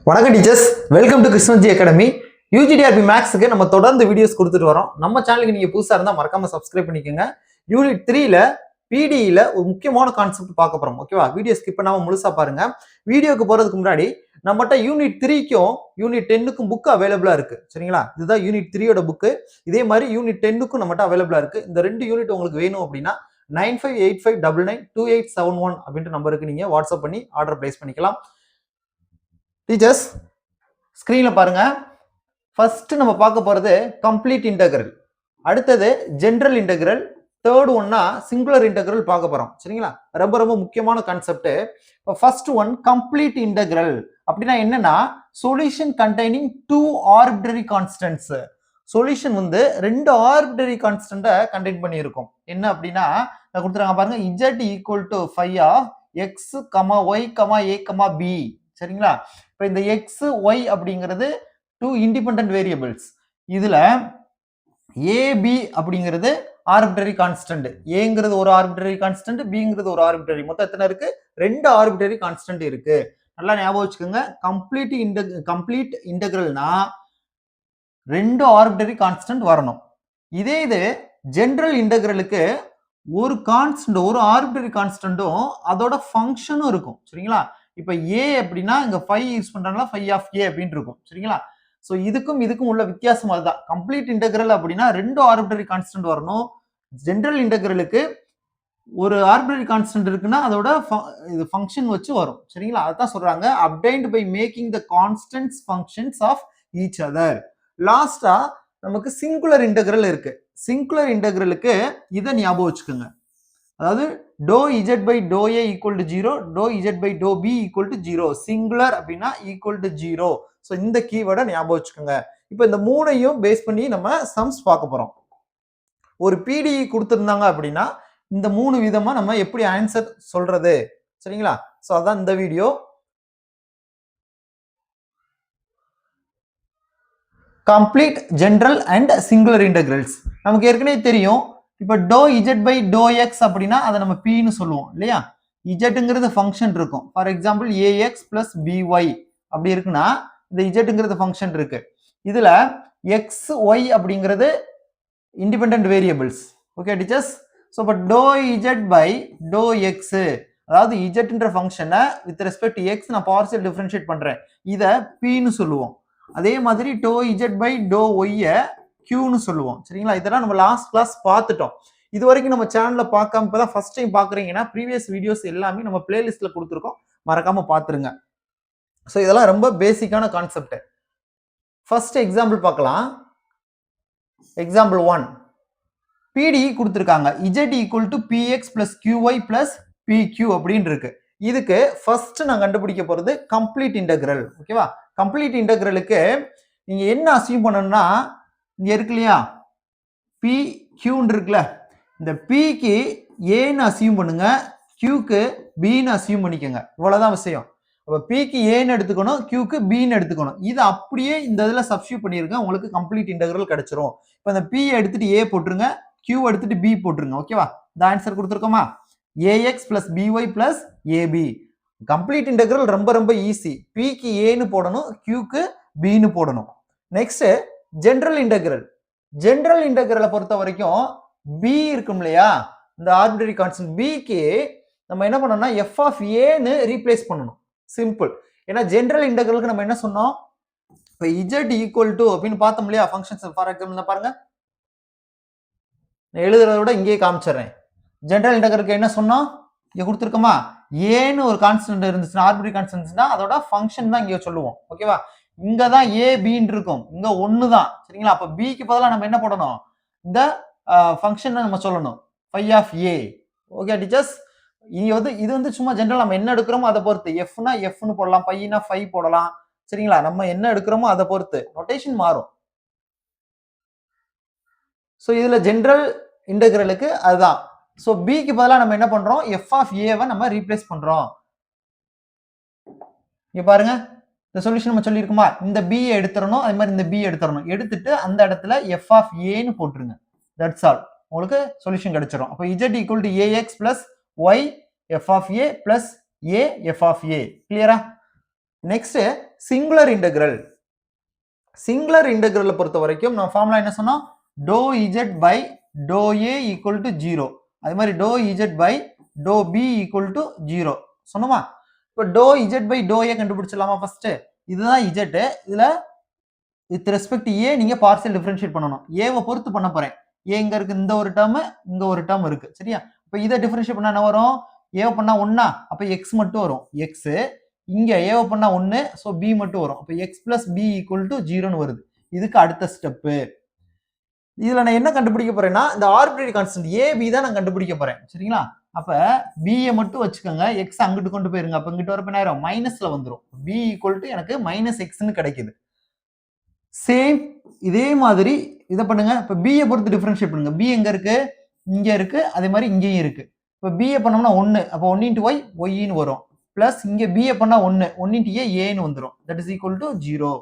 வணக்கம் teachers, welcome to Krishnaji academy. UGTRB மேக்ஸுக்கு நம்ம தொடர்ந்து வீடியோஸ் கொடுத்துட்டு வரோம். நம்ம சேனலுக்கு நீங்க புதுசா இருந்தா மறக்காம சப்ஸ்கிரைப் பண்ணிக்கோங்க. யூனிட் 3ல பிடிஇல ஒரு முக்கியமான கான்செப்ட் பார்க்க போறோம். ஓகேவா? வீடியோ ஸ்கிப் பண்ணாம முழுசா பாருங்க. வீடியோக்கு போறதுக்கு முன்னாடி நம்மகிட்ட யூனிட் 3க்கும் யூனிட் 10க்கும் புக் அவைலபிளா இருக்கு. சரிங்களா? இதுதான் யூனிட் 3யோட புக்கு. இதே மாதிரி யூனிட் 10க்கும் நம்மகிட்ட அவைலபிளா இருக்கு. இந்த ரெண்டு யூனிட் உங்களுக்கு வேணும் அப்படின்னா 9585992871 அப்படின்ற நம்பருக்கு நீங்க வாட்ஸ்அப் பண்ணி ஆர்டர் பிளேஸ் பண்ணிக்கலாம். டீச்சர்ஸ், ஸ்கிரீன்ல பாருங்க. ஃபர்ஸ்ட் நம்ம பார்க்க போறது கம்ப்ளீட் இன்டெகிரல், அடுத்தது ஜெனரல் இன்டெகிரல், தேர்ட் ஒன்னா சிங்குலர் இன்டெகிரல் பார்க்க போறோம். சரிங்களா? ரொம்ப ரொம்ப முக்கியமான கான்செப்ட். இப்போ ஃபர்ஸ்ட் ஒன் கம்ப்ளீட் இன்டெகிரல் அப்படின்னா என்னன்னா, solution containing two arbitrary constants. Solution வந்து ரெண்டு ஆர்பிட்ரரி கான்ஸ்டன்ட்டை கண்டெயின் பண்ணியிருக்கும். என்ன அப்படின்னா கொடுத்துறாங்க பாருங்க, z equal to phi of x, y, a, b. சரிங்களா? இப்போ இந்த எக்ஸ் ஒய் அப்படிங்கிறது டூ இண்டிபெண்டன்ட் வேரியபிள்ஸ். இதுல ஏபி அப்படிங்கிறது ஆர்பிட்ரரி கான்ஸ்டன்ட். ஏங்கிறது ஒரு ஆர்பிட்ரரி கான்ஸ்டன்ட், பிங்கிறது ஒரு ஆர்பிட்ரரி. மொத்தம் எத்தனை இருக்கு? ரெண்டு ஆர்பிட்ரரி கான்ஸ்டன்ட் இருக்கு. நல்லா ஞாபகம் வச்சுக்கோங்க. கம்ப்ளீட் இன்டெகிரல்னா ரெண்டு ஆர்பிட்ரரி கான்ஸ்டன்ட் வரணும். இதே இது ஜெனரல் இன்டெகிரலுக்கு ஒரு கான்ஸ்டன்ட், ஒரு ஆர்பிட்ரரி கான்ஸ்டன்ட்டும் அதோட ஃபங்க்ஷனும் இருக்கும். சரிங்களா? இப்ப ஏ அப்படின்னா இங்க phi யூஸ் பண்றாங்களா, phi ஆஃப் ஏ அப்படின்னு இருக்கும். சரிங்களா? சோ இதுக்கும் உள்ள வித்தியாசம் அதுதான். கம்ப்ளீட் இன்டெகிரல் அப்படின்னா ரெண்டு ஆர்பிட்ரரி கான்ஸ்டன்ட் வரணும். ஜெனரல் இன்டெகிரலுக்கு ஒரு ஆர்பிட்ரரி கான்ஸ்டன்ட் இருக்குன்னா அதோட இது ஃபங்க்ஷன் வச்சு வரும். சரிங்களா? அதான் சொல்றாங்க, obtained by making the constants functions of each other. லாஸ்டா நமக்கு சிங்குலர் இன்டெகிரல் இருக்கு. சிங்குலர் இன்டெகிரலுக்கு இதை ஞாபகம் வச்சுக்கோங்க. அதாவது டோ Z by to A equal to 0, டோ Z by to B equal to 0. Singular அப்படின்னா ஈக்குவல் டு 0. ஸோ இந்த கீவேர்டை ஞாபகம் வச்சுக்கோங்க. இப்போ இந்த மூணையும் பேஸ் பண்ணி நம்ம சம்ஸ் பார்க்க போறோம். ஒரு பிடிஇ கொடுத்துருந்தாங்க அப்படின்னா இந்த மூணு விதமா நம்ம எப்படி ஆன்சர் சொல்றது. சரிங்களா? ஸோ அதான் இந்த video. Complete general and singular integrals நமக்கு ஏற்கனவே தெரியும். இப்போ டோ இஜெட் பை டோ எக்ஸ் அப்படின்னா அதை நம்ம பின்னு சொல்லுவோம் இல்லையா? இஜெட்ங்கிறது ஃபங்க்ஷன் இருக்கும். For example AX plus BY அப்படி இருக்குன்னா இந்த இஜெட்ங்கிறது ஃபங்க்ஷன் இருக்கு. இதுல எக்ஸ் ஒய் அப்படிங்கிறது independent variables. Okay teachers? So இப்போ டோ இஜெட் பை டோ எக்ஸ், அதாவது இஜெட்ன்ற ஃபங்க்ஷனை வித் ரெஸ்பெக்ட் எக்ஸ் நான் பார்ஷியல் டிஃபரன்ஷியேட் பண்றேன், இதை பின்னு சொல்லுவோம். அதே மாதிரி டோ இஜெட் பை டோ ஒய்யை கியூன்னு சொல்லுவோம். சரிங்களா? இதெல்லாம் நம்ம லாஸ்ட் கிளாஸ் பார்த்துட்டோம். இது வரைக்கும் நம்ம சேனல்ல பார்க்காம இப்பதான் ஃபர்ஸ்ட் டைம் பாக்குறீங்கன்னா ப்ரீவியஸ் வீடியோஸ் எல்லாமே நம்ம பிளேலிஸ்ட்ல கொடுத்துருக்கோம், மறக்காம பாத்துருங்க. ஸோ இதெல்லாம் ரொம்ப பேசிக்கான கான்செப்ட். ஃபர்ஸ்ட் எக்ஸாம்பிள் பார்க்கலாம். எக்ஸாம்பிள் 1, பிடிஇ கொடுத்துருக்காங்க. Z equal to PX plus QY plus PQ அப்படின்னு இருக்கு. இதுக்கு ஃபர்ஸ்ட் நான் கண்டுபிடிக்க போறது கம்ப்ளீட் இன்டெகிரல். ஓகேவா? கம்ப்ளீட் இன்டெகிரலுக்கு நீங்க என்ன அசியூம் பண்ணணும்னா, இங்க இருக்கு இல்லையா, பி கியூன்னு இருக்குல்ல, இந்த பிக்கு ஏன்னு அசியூம் பண்ணுங்க, கியூக்கு பின்னு அசியூம் பண்ணிக்கோங்க. இவ்வளவுதான் விஷயம். அப்ப பிக்கு ஏன்னு எடுத்துக்கணும், கியூக்கு பின்னு எடுத்துக்கணும். இது அப்படியே இந்த இதுல சப்ஸ்டியூட் பண்ணிருங்க, உங்களுக்கு கம்ப்ளீட் இன்டெகிரல் கிடைச்சிரும். இப்ப இந்த பி எடுத்துட்டு ஏ போட்டுருங்க, கியூ எடுத்துட்டு பி போட்டுருங்க. ஓகேவா? இந்த ஆன்சர் கொடுத்துருக்கோமா? AX plus BY plus AB. Complete integral ரொம்ப ரொம்ப ஈஸி. பிக்கு ஏன்னு போடணும், கியூக்கு பின்னு போடணும். Next general integral. ஜெனரல் இன்டெகிரலை பொறுத்த வரைக்கும் பி இருக்கும் இல்லையா, இந்த ஆர்பிட்ரரி கான்ஸ்டன்ட் பிக்கு நம்ம என்ன பண்ணணும்னா எஃப் ஆஃப் ஏன்னு ரீப்ளேஸ் பண்ணணும். சிம்பிள். ஏன்னா ஜெனரல் இன்டெகிரலுக்கு நம்ம என்ன சொன்னோம், இப்போ இஜெட் ஈக்குவல் டு அப்படின்னு பார்த்தோம் இல்லையா ஃபங்க்ஷன்ஸ். ஃபார் எக்ஸாம்பிள் பாருங்க, நான் எழுதுறத விட இங்கேயே காமிச்சிடுறேன். ஜெனரல் இன்டெகிரலுக்கு என்ன சொன்னோம், இங்க கொடுத்துருக்கோமா, ஏன்னு ஒரு கான்ஸ்டன்ட் இருந்துச்சுன்னா, ஆர்பிட்ரரி கான்ஸ்டன்ட்னா அதோட ஃபங்க்ஷன் தான் இங்க சொல்லுவோம். ஓகேவா? இங்க தான் ஏ பின்னு இருக்கும், இங்க ஒன்னு தான். சரிங்களா? அப்ப பிக்கு பதிலாக நம்ம என்ன போடணும், இந்த ஃபங்க்ஷன் நம்ம சொல்லணும், phi of A. Okay teachers? இது வந்து சும்மா ஜெனரல் நம்ம என்ன எடுக்கிறோமோ அதை பொறுத்து. எஃப்னா எஃப்னு போடலாம், பையனா ஃபை போடலாம். சரிங்களா? நம்ம என்ன எடுக்கிறோமோ அதை பொறுத்து நோட்டேஷன் மாறும். ஸோ இதுல ஜெனரல் இன்டெகிரலுக்கு அதுதான். ஸோ பிக்கு பதிலாக நம்ம என்ன பண்றோம், எஃப் ஆஃப் ஏவை நம்ம ரீப்ளேஸ் பண்றோம். இங்க பாருங்க, இந்த சொல்யூஷன் நம்ம சொல்லியிருக்குமா, இந்த பி எடுத்துறணும், அதே மாதிரி இந்த பி எடுத்துறணும். எடுத்துட்டு அந்த இடத்துல எஃப் ஆஃப் ஏன்னு போட்டுருங்க. That's all. உங்களுக்கு சொல்யூஷன் கிடைச்சிரும். அப்போ Z equal to AX plus Y F of A plus A F of A. கிளியரா? Next singular integral. சிங்குலர் இன்டெக்ரலை பொறுத்த வரைக்கும் நம்ம ஃபார்முலா என்ன சொன்னோம்? Do Z by to A equal to 0. அதே மாதிரி to Z by to B equal to 0 சொன்னோமா? இப்போ to Z by to A கண்டுபிடிச்சிடலாமா? ஃபர்ஸ்ட் இதுதான் இஜெட். இதுல வித் ரெஸ்பெக்ட் ஏ நீங்க பார்ஷியல் டிஃபரன்ஷியேட் பண்ணணும். ஏவை பொறுத்து பண்ண போறேன். ஏ இங்க இருக்கு, இந்த ஒரு டேர்ம், இங்க ஒரு டேர்ம் இருக்கு, சரியா? இப்போ இதை டிஃபரன்ஷியேட் பண்ணா என்ன வரும்? ஏவை பண்ணா 1, அப்ப எக்ஸ் மட்டும் வரும். எக்ஸ் இங்க ஏவை பண்ணா 1, ஸோ பி மட்டும் வரும். அப்ப X plus B equal to 0ன்னு வருது. இதுக்கு அடுத்த ஸ்டெப்பு. இதுல நான் என்ன கண்டுபிடிக்க போறேன்னா இந்த ஆர்பிட்ரரி கான்ஸ்டன்ட் ஏபி தான் நான் கண்டுபிடிக்க போறேன், சரிங்களா? அப்ப பியை மட்டும் வச்சுக்கோங்க, எக்ஸ் அங்கிட்டு கொண்டு போயிருங்க. அப்ப இங்கிட்ட வரப்ப என்ன ஆயிரும்? மைனஸ்ல வந்துடும். பி ஈக்குவல் டு எனக்கு மைனஸ் எக்ஸ்ன்னு கிடைக்குது. சேம் இதே மாதிரி இதை பண்ணுங்க. இப்ப பியை பொறுத்து டிஃபரன்ஷியேட் பண்ணுங்க. பி எங்க இருக்கு? இங்க இருக்கு. அதே மாதிரி இங்கேயும் இருக்கு. இப்ப பியை பண்ணோம்னா 1, அப்போ 1 இன்ட்டு ஒய் ஒய்ன்னு வரும். பிளஸ் இங்க பிஏ பண்ணா 1 இன்ட்டு ஏ ஏன்னு வந்துடும். That is equal to 0.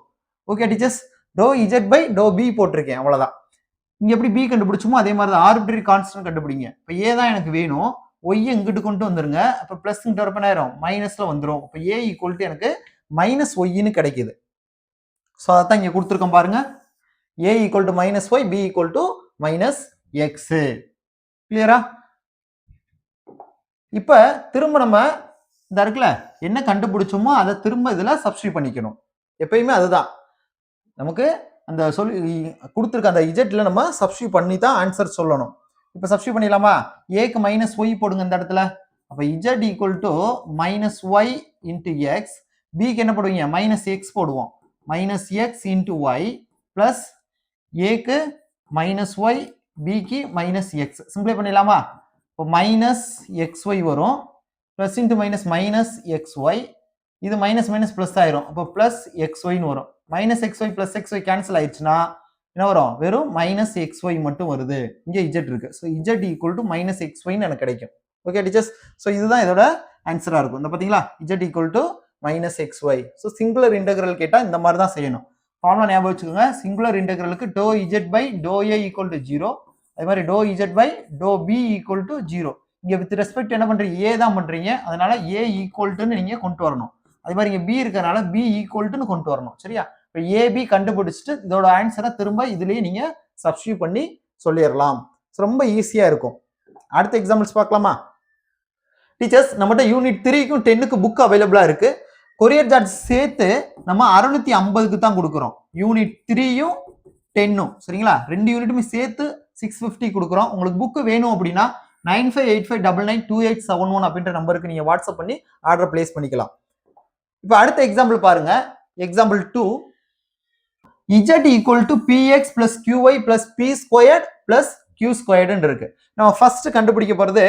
Okay teachers, டோ இஜெட் பை டோ பி போட்டிருக்கேன், அவ்வளவுதான். இங்க எப்படி பி கண்டுபிடிச்சுமோ அதே மாதிரி தான் ஆர்பிட்ரரி கான்ஸ்டன்ட் கண்டுபிடிங்க. இப்போ ஏ தான் எனக்கு வேணும், ஒய் இங்கிட்டு கொண்டு வந்துருங்க. அப்ப பிளஸ் இங்கிட்ட வரப்ப நேரம் மைனஸ்ல வந்துடும். இப்போ ஏ ஈக்குவல் டு எனக்கு மைனஸ் ஒய்ன்னு கிடைக்குது. ஸோ அதான் இங்க கொடுத்துருக்கோம் பாருங்க. A equal to minus Y, B equal to minus X. கிளியரா? இப்ப திரும்ப நம்ம இந்த இருக்குல்ல என்ன கண்டுபிடிச்சோமோ அதை திரும்ப இதுல சப்ஸ்டிட்யூட் பண்ணிக்கணும். எப்பயுமே அதுதான் நமக்கு அந்த சொல்லி கொடுத்துருக்க அந்த இஜெட்ல நம்ம சப்ஸ்டிட்யூட் பண்ணி தான் ஆன்சர் சொல்லணும். இப்ப சப்ஸ்டிட்யூட் பண்ணிடலாமா? ஏக்கு மைனஸ் ஒய் போடுங்க இந்த இடத்துல. அப்ப Z equal to minus Y into X. பிக்கு என்ன போடுவீங்க? மைனஸ் எக்ஸ் போடுவோம். Minus X into Y plus ஏக்கு மைனஸ் ஒய், பிக்கு மைனஸ் எக்ஸ். சிம்பிளை பண்ணிடலாமா? இப்போ மைனஸ் எக்ஸ் ஒய் வரும். Plus into minus minus X Y. இது மைனஸ் மைனஸ் பிளஸ் ஆயிரும். அப்போ பிளஸ் எக்ஸ் ஒய்னு வரும். Minus X Y plus X Y cancel ஆயிடுச்சுன்னா என்ன வரும்? வெறும் மைனஸ் எக்ஸ் ஒய் மட்டும் வருது. இங்கே இஜெட் இருக்கு. So Z equal to minus X ஒய்னு எனக்கு கிடைக்கும். ஓகே டீச்சர்ஸ், ஸோ இதுதான் இதோட ஆன்சரா இருக்கும். இந்த பார்த்தீங்களா? Z equal to minus X Y. So singular integral கேட்டால் இந்த மாதிரி தான் செய்யணும். ஃபார்முலா ஞாபகம் வச்சுக்கோங்க. சிங்குலர் இன்டெக்ரலுக்கு do Z by to A equal to 0. அதே மாதிரி to Z by to B equal to 0. இங்க வித் ரெஸ்பெக்ட் என்ன பண்றீங்க? ஏ தான் பண்றீங்க. அதனால ஏ ஈக்குவல் டுன்னு நீங்க கொண்டு வரணும். அதே மாதிரி இங்க பி இருக்கறனால பி ஈக்குவல் டுன்னு கொண்டு வரணும், சரியா? இப்போ ஏபி கண்டுபிடிச்சிட்டு இதோட ஆன்சரை திரும்ப இதுலயே நீங்க சப்ஸ்டிட்யூட் பண்ணி சொல்லிடலாம். ரொம்ப ஈஸியா இருக்கும். அடுத்த எக்ஸாம்பிள்ஸ் பார்க்கலாமா? டீச்சர்ஸ், நம்மகிட்ட யூனிட் 3க்கும் 10க்கும் புக் அவைலபிளா இருக்கு. கொரியர் சார்ஜ் சேர்த்து நம்ம 650க்கு தான் கொடுக்குறோம். யூனிட் 3யும் 10ம், சரிங்களா? ரெண்டு யூனிட்டுமே சேர்த்து 650 கொடுக்குறோம். உங்களுக்கு புக்கு வேணும் அப்படின்னா 9585992871 அப்படின்ற நம்பருக்கு நீங்க வாட்ஸ்அப் பண்ணி ஆர்டர் பிளேஸ் பண்ணிக்கலாம். இப்போ அடுத்த எக்ஸாம்பிள் பாருங்க. Example 2. z equal to px plus qy plus p squared plus q ஸ்கொயர்டுன்னு இருக்கு. நம்ம ஃபர்ஸ்ட் கண்டுபிடிக்க போறது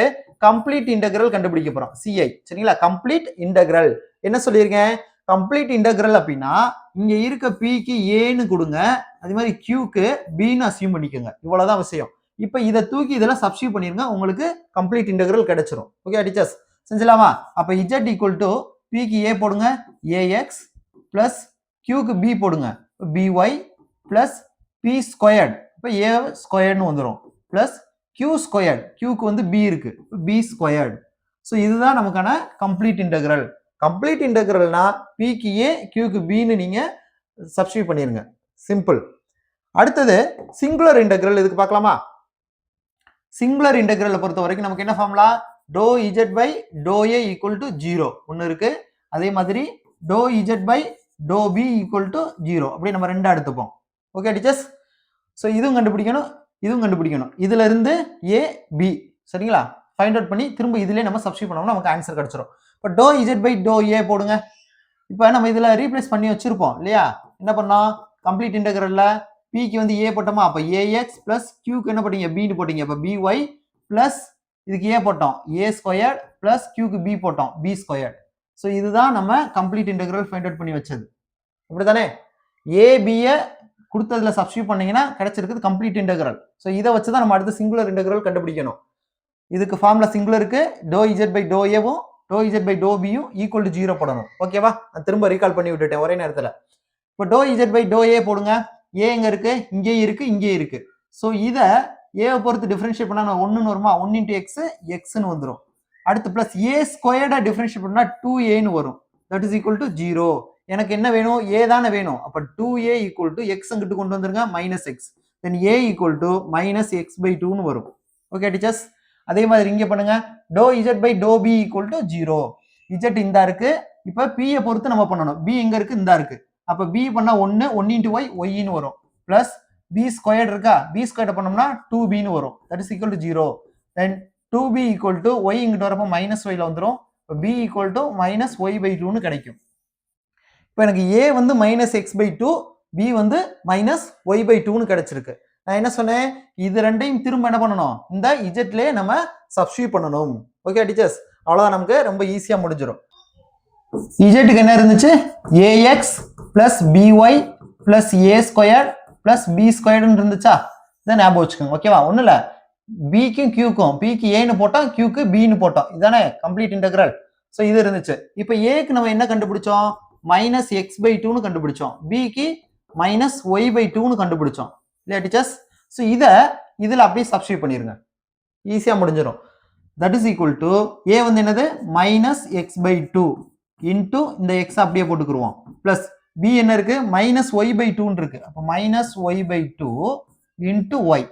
கம்ப்ளீட் இன்டெகிரல் கண்டுபிடிக்க போறோம். CI, சரிங்களா? கம்ப்ளீட் இன்டெகிரல் என்ன சொல்லியிருக்கேன்? கம்ப்ளீட் இன்டெகிரல் அப்படின்னா இங்க இருக்க pக்கு ஏன்னு கொடுங்க, அதே மாதிரி qக்கு bன்னு அசியூம் பண்ணிக்கோங்க. இவ்வளவுதான் விஷயம். இப்போ இதை தூக்கி இதெல்லாம் சப்ஸ்டிட்யூட் பண்ணிருங்க, உங்களுக்கு கம்ப்ளீட் இன்டெகிரல் கிடைச்சிரும். ஓகே டீச்சர்ஸ், செஞ்சலாமா? அப்ப z ஈக்குவல் டு pக்கு a போடுங்க ax பிளஸ் qக்கு b போடுங்க by பிளஸ் p ஸ்கொயர்ட், இப்போ a ஸ்கொயர்ட்னு வந்துடும், பிளஸ் q ஸ்கொயர்ட், qக்கு வந்து b இருக்கு, b ஸ்கொயர்ட். ஸோ இதுதான் நமக்கான கம்ப்ளீட் இன்டெகிரல். கம்ப்ளீட் இன்டெகிரல்னா pக்கு a qக்கு bன்னு நீங்க சப்ஸ்டிட்யூட் பண்ணிருங்க. சிம்பிள். அடுத்தது சிங்குலர் இன்டெகிரல். இதுக்கு பார்க்கலாமா? சிங்குலர் இன்டெகிரலை பொறுத்த வரைக்கும் நமக்கு என்ன ஃபார்முலா? டோ Z by to A equal to 0 ஒன்று இருக்கு. அதே மாதிரி to Z by to B equal to 0 அப்படி நம்ம ரெண்டா எடுத்துப்போம். ஓகே டீச்சர்ஸ், ஸோ இதுவும் கண்டுபிடிக்கணும், இதுவும் கண்டுபிடிக்கணும். இதுல இருந்து ஏ பி, சரிங்களா? ஃபைண்ட் அவுட் பண்ணி திரும்ப இதுலேயே நம்ம சப்ஸ்டிட்யூட் பண்ணோம்னா நமக்கு ஆன்சர் கிடைச்சிரும். இப்போ டோ இஜெட் பை டோ ஏ போடுங்க. இப்போ நம்ம இதுல ரீப்ளேஸ் பண்ணி வச்சிருப்போம் இல்லையா? என்ன பண்ணோம்? கம்ப்ளீட் இன்டெகிரல்ல pக்கு வந்து a போட்டோமா, அப்ப ax பிளஸ் qக்கு என்ன போட்டீங்க? b போட்டீங்க, அப்ப by பிளஸ் இதுக்கு a போட்டோம் a ஸ்கொயர்ட் பிளஸ் qக்கு b போட்டோம் b ஸ்கொயர்ட். ஸோ இதுதான் நம்ம கம்ப்ளீட் இன்டெகிரல் ஃபைண்ட் அவுட் பண்ணி வச்சது. அப்படித்தானே? a b கொடுத்ததுல சப்ஸ்டிட்யூட் பண்ணீங்கன்னா கிடைச்சிருக்குது கம்ப்ளீட் இன்டெகிரல். ஸோ இதை வச்சு தான் நம்ம அடுத்து சிங்குலர் இன்டெகிரல் கண்டுபிடிக்கணும். இதுக்கு ஃபார்முலா சிங்குலருக்கு டோ இஜெட் பை டோ ஏவும் டோ இஜெட் பை டோ பியும் ஈக்குவல் டு 0 போடணும். ஓகேவா? நான் திரும்ப ரீகால் பண்ணி விட்டுட்டேன் ஒரே நேரத்தில். இப்போ டோ இஜெட் பை டோ ஏ போடுங்க. ஏ எங்க இருக்கு? இங்கே இருக்கு, இங்கே இருக்கு. ஸோ இதை ஏவை பொறுத்து டிஃபரன்ஷியேட் பண்ணா 1ன்னு வருமா? 1 இன்ட்டு எக்ஸ் எக்ஸ்ன்னு வந்துடும். அடுத்து பிளஸ் ஏ ஸ்கொயர்டா டிஃபரன்ஷியேட் பண்ணா 2aன்னு வரும். That is equal to 0. எனக்கு என்ன வேணும் a தானே வேணும் அப்ப 2a equal to x அங்கிட்டு கொண்டு வந்துருங்க -x then a equal to -x/2 னு வரும் ஓகே டீச்சர்ஸ் அதே மாதிரி இங்க பண்ணுங்க dou z by dou b equal to 0 z இந்தா இருக்கு இப்ப p ஐ பொறுத்து நம்ம பண்ணணும் b எங்க இருக்கு இந்தா இருக்கு அப்ப b பண்ணா 1 1 into y y னு வரும் plus b squared இருக்கா b squared பண்ணோம்னா 2b னு வரும் that is equal to 0 then 2b equal to y இங்கிட்டு வரப்ப -y ல வந்துரும் b equal to -y/2 னு கிடைக்கும் இப்போ எனக்கு a வந்து -x/2 b வந்து -y/2 னு கிடைச்சிருக்கு நான் என்ன சொன்னேன் இது ரெண்டையும் திரும்ப என்ன பண்ணணும் இந்த z ல நம்ம சப்ஸ்டிட்யூட் பண்ணணும் ஓகே டீச்சர்ஸ் அவ்வளவுதான் நமக்கு ரொம்ப ஈஸியா முடிஞ்சிரும் z க்கு என்ன இருந்துச்சு ax by a² b² ன்னு இருந்துச்சா இதை ஞாபகம் வச்சுக்கோங்க ஓகேவா ஒண்ணும் இல்ல b க்கும் q க்கும் p க்கு a ன்னு போட்டோம் q க்கு b ன்னு போட்டோம் இதானே கம்ப்ளீட் இன்டெகிரல் சோ இது இருந்துச்சு இப்போ a க்கு நம்ம என்ன கண்டுபிடிச்சோம் -x/2 னு கண்டுபிடிச்சோம் b க்கு -y/2 னு கண்டுபிடிச்சோம் இல்லையா டீச்சர்ஸ் சோ இதுல அப்படியே சப்ஸ்டிட்யூட் பண்ணிருங்க ஈஸியா முடிஞ்சிரும் that is equal to a வந்து என்னது -x/2 into இந்த x அப்படியே போட்டுக்குருவோம் plus b என்ன இருக்கு -y/2 ன்னு இருக்கு அப்ப -y/2 into y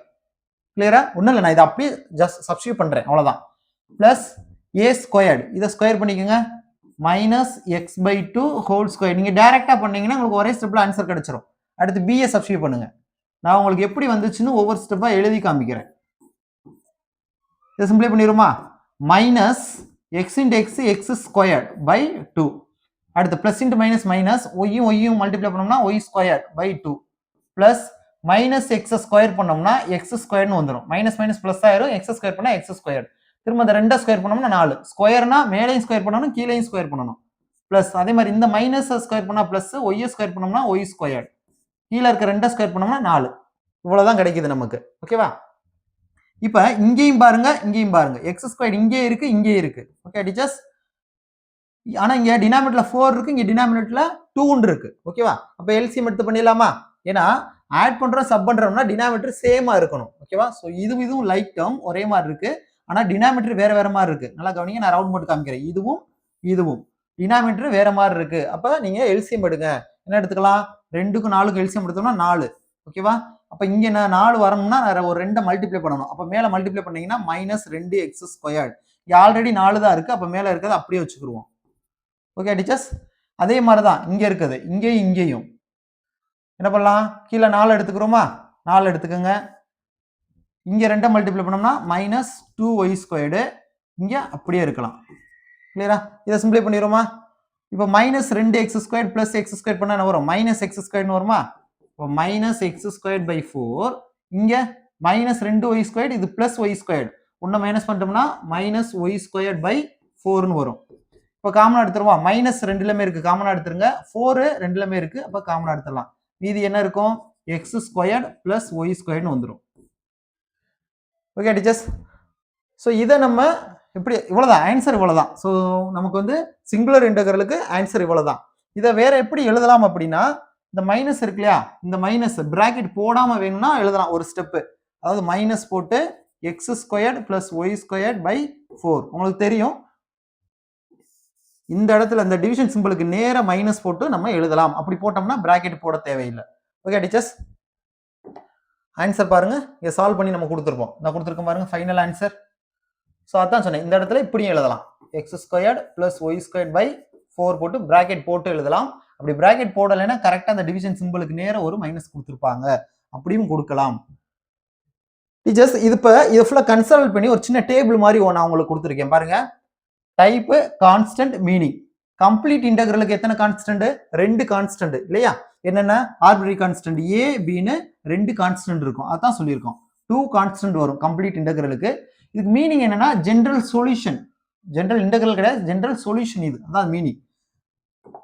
கிளியரா ஒண்ணும் இல்ல நான் இத அப்படியே ஜஸ்ட் சப்ஸ்டிட்யூட் பண்றேன் அவ்வளவுதான் plus a² இத ஸ்கொயர் பண்ணிக்கங்க -x/2 ஹோல் ஸ்கொயர் நீங்க டைரக்டா பண்ணீங்கன்னா உங்களுக்கு ஒரே ஸ்டெப்ல ஆன்சர் கிடைச்சிரும் அடுத்து b ஐ சப்ஸ்டிட்யூட் பண்ணுங்க நான் உங்களுக்கு எப்படி வந்துச்சுன்னு ஒவ்வொரு ஸ்டெப்பா எழுதி காமிக்கிறேன் இத சிம்பிளை பண்ணிருமா -x into x x² அடுத்து plus into minus y multiply பண்ணோம்னா y²/2 plus -x² பண்ணோம்னா x² னு வந்துரும் மைனஸ் பிளஸ் ஆயிரும் x² பண்ணா x² திரும்ப அந்த ரெண்ட ஸ்கொயர் பண்ணோம்னா 4 ஸ்கொயர்னா மேலேயும் ஸ்கொயர் பண்ணனும் கீழேயும் ஸ்கொயர் பண்ணனும் பிளஸ் அதே மாதிரி இந்த மைனஸ் ஸ்கொயர் பண்ணா பிளஸ் y² பண்ணோம்னா y² கீழ இருக்க ரெண்ட ஸ்கொயர் பண்ணோம்னா 4 இவ்வளவுதான் கிடைக்குது நமக்கு ஓகேவா இப்போ இங்கேயும் பாருங்க இங்கேயும் பாருங்க x² இங்கே இருக்கு இங்கே இருக்கு ஓகே டீச்சர்ஸ் ஆனா இங்க டினாமினேட்டர்ல 4 இருக்கு இங்க டினாமினேட்டர்ல 2 இருக்கு ஓகேவா அப்ப எல்சிஎம் எடுத்து பண்ணிடலாமா ஏனா ஆட் பண்றோம் சப் பண்றோம்னா டினாமினேட்டர் சேமா இருக்கணும் ஓகேவா சோ இதுவும் லைக் டேர்ம் ஒரே மாதிரி இருக்கு ஆனா டினாமினேட்டர் வேற மாதிரி இருக்கு நல்லா கவனிங்க நான் ரவுண்ட் போட்டு காமிக்கிறேன் இதுவும் டினாமினேட்டர் வேற மாதிரி இருக்கு அப்ப நீங்க எல்சிஎம் எடுங்க என்ன எடுத்துக்கலாம் 2க்கு 4க்கு எல்சிஎம் எடுத்தோம்னா 4 ஓகேவா அப்ப இங்க 4 வரணும்னா ஒரு 2 மல்டிப்ளை பண்ணனும் அப்ப மேல மல்டிப்ளை பண்ணீங்கன்னா -2x². இங்க ஆல்ரெடி 4 தான் இருக்கு அப்ப மேல இருக்கத அப்படியே வச்சுக்குருவோம் ஓகே டீச்சர்ஸ் அதே மாதிரி தான் இங்க இருக்குது இங்கேயும் என்ன பண்ணலாம் கீழ 4 எடுத்துக்கறோமா 4 எடுத்துக்கங்க இங்க 2 மல்டிப்ளை பண்ணோம்னா -2y². இங்க அப்படியே இருக்கலாம் கிளியரா இத சிம்பிளை பண்ணிரோமா இப்போ -2x² + x² பண்ணா என்ன வரும் -x² ன்னு வருமா இப்போ -x²/4 இங்க -2y² இது +y². ஒண்ணு மைனஸ் பண்ணிட்டோம்னா -y²/4 ன்னு வரும். இப்போ காமனா எடுத்துருவா -2லமே இருக்கு காமனா எடுத்துருங்க 4 ரெண்டுலமே இருக்கு அப்ப காமனா எடுத்துறலாம். மீதி என்ன இருக்கும் x² + y² ன்னு வந்துரும். ஓகே டீச்சர்ஸ் சோ இத நம்ம இப்படி இவ்வளவுதான் ஆன்சர் இவ்வளவுதான். சோ நமக்கு வந்து சிங்குலர் இன்டெகிரலுக்கு ஆன்சர் இவ்வளவுதான். இத வேற எப்படி எழுதலாம் அப்படினா இந்த மைனஸ் இருக்கு இல்லையா இந்த மைனஸ் பிராக்கெட் போடாம வேணும்னா எழுதலாம் ஒரு ஸ்டெப். அதாவது மைனஸ் போட்டு x² + y²/4 உங்களுக்கு தெரியும் இந்த இடத்துல இந்த டிவிஷன் சிம்பலுக்கு நேரா மைனஸ் போட்டு நம்ம எழுதலாம். அப்படி போட்டோம்னா பிராக்கெட் போட தேவையில்லை. ஓகே டீச்சர்ஸ் ஆன்சர் பாருங்க இங்க சால்வ் பண்ணி நம்ம கொடுத்துருப்போம். நான் கொடுத்துருக்கேன் பாருங்க ஃபைனல் ஆன்சர். சோ அதான் சொன்னேன் இந்த இடத்துல இப்படியும் எழுதலாம் x² + y²/4 போட்டு பிராக்கெட் போட்டு எழுதலாம். அப்படி பிராக்கெட் போடலைன்னா கரெக்டா அந்த டிவிஷன் சிம்பலுக்கு நேரா ஒரு மைனஸ் கொடுத்துருப்பாங்க அப்படியும் கொடுக்கலாம். டீச்சர்ஸ் இது ஃபுல்லா கன்சல்ட் பண்ணி ஒரு சின்ன டேபிள் மாதிரி நான் உங்களுக்கு கொடுத்துருக்கேன் பாருங்க. டைப் கான்ஸ்டன்ட் மீனிங் கம்ப்ளீட் இன்டெகிரலுக்கு எத்தனை கான்ஸ்டன்ட் 2 கான்ஸ்டன்ட் இல்லையா என்னென்ன ஆர்பிட்ரரி கான்ஸ்டன்ட் a b ன்னு 2 கான்ஸ்டன்ட் இருக்கும் அதான் சொல்லியிருக்கோம் 2 கான்ஸ்டன்ட் வரும் கம்ப்ளீட் இன்டெகிரலுக்கு. இதுக்கு மீனிங் என்னன்னா ஜெனரல் சொல்யூஷன் ஜெனரல் இன்டெகிரல் கிடையாது ஜெனரல் சொல்யூஷன் இது அதான் மீனிங்.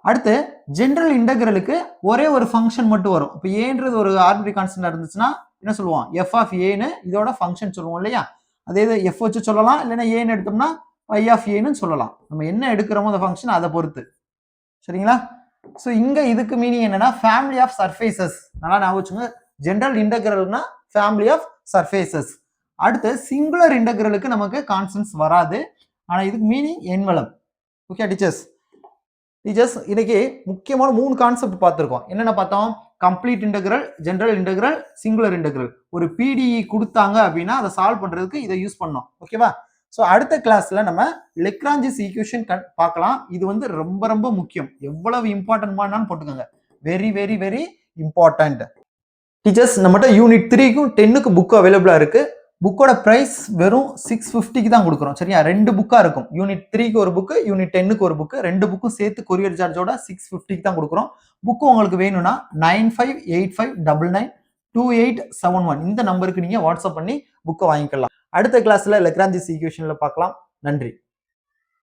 அடுத்து ஜெனரல் இன்டெகிரலுக்கு ஒரே ஒரு ஃபங்க்ஷன் மட்டும் வரும். இப்போ ஏன்றது ஒரு ஆர்பிட்ரரி கான்ஸ்டன்ட் இருந்துச்சுன்னா என்ன சொல்லுவோம் f of a ன்னு இதோட ஃபங்க்ஷன் சொல்லுவோம் இல்லையா அதே இது f வச்சு சொல்லலாம் இல்லைன்னா a ன்னு எடுத்தோம்னா y of a ன்னு சொல்லலாம். நம்ம என்ன எடுக்கிறோமோ அந்த ஃபங்க்ஷன் அதை பொறுத்து சரிங்களா. சோ இங்க இதுக்கு மீனிங் என்னன்னா ஃபேமிலி ஆஃப் சர்ஃபேசஸ் நல்லா ஞாபகம் வச்சுங்க. ஜெனரல் இன்டெகிரல்னா ஃபேமிலி ஆஃப் சர்ஃபேசஸ். அடுத்து சிங்குலர் இன்டெகிரலுக்கு நமக்கு கான்ஸ்டன்ட்ஸ் வராது ஆனா இதுக்கு meaning envelope. Okay teachers teachers இன்னைக்கு முக்கியமான 3 கான்செப்ட் பார்த்துருக்கோம். என்னென்ன பார்த்தோம்? Complete integral, general integral, singular integral. ஒரு பிடிஇ கொடுத்தாங்க அப்படின்னா அதை சால்வ் பண்றதுக்கு இதை யூஸ் பண்ணோம். ஓகேவா? ஸோ அடுத்த கிளாஸ்ல நம்ம லெக்ரான்ஜிஸ் ஈக்குவேஷன் பார்க்கலாம். இது வந்து ரொம்ப ரொம்ப முக்கியம். எவ்வளவு இம்பார்ட்டன்ட் போட்டுக்கோங்க. Very very very important. Teachers நம்மகிட்ட யூனிட் 3க்கும் 10க்கு புக் அவைலபிளா இருக்கு. புக்கோட பிரைஸ் வெறும் 650க்கு தான் கொடுக்குறோம். சரியா? 2 புக்கா இருக்கும். யூனிட் 3க்கு ஒரு புக்கு, யூனிட் 10க்கு ஒரு புக்கு. 2 புக்கும் சேர்த்து கொரியர் சார்ஜோட 650க்கு தான் கொடுக்குறோம். புக்கு உங்களுக்கு வேணும்னா 9585992871 இந்த நம்பருக்கு நீங்க வாட்ஸ்அப் பண்ணி புக்கை வாங்கிக்கலாம். அடுத்த கிளாஸ்ல லெக்ரான்ஜிஸ் ஈக்குவேஷன்ல பார்க்கலாம். நன்றி.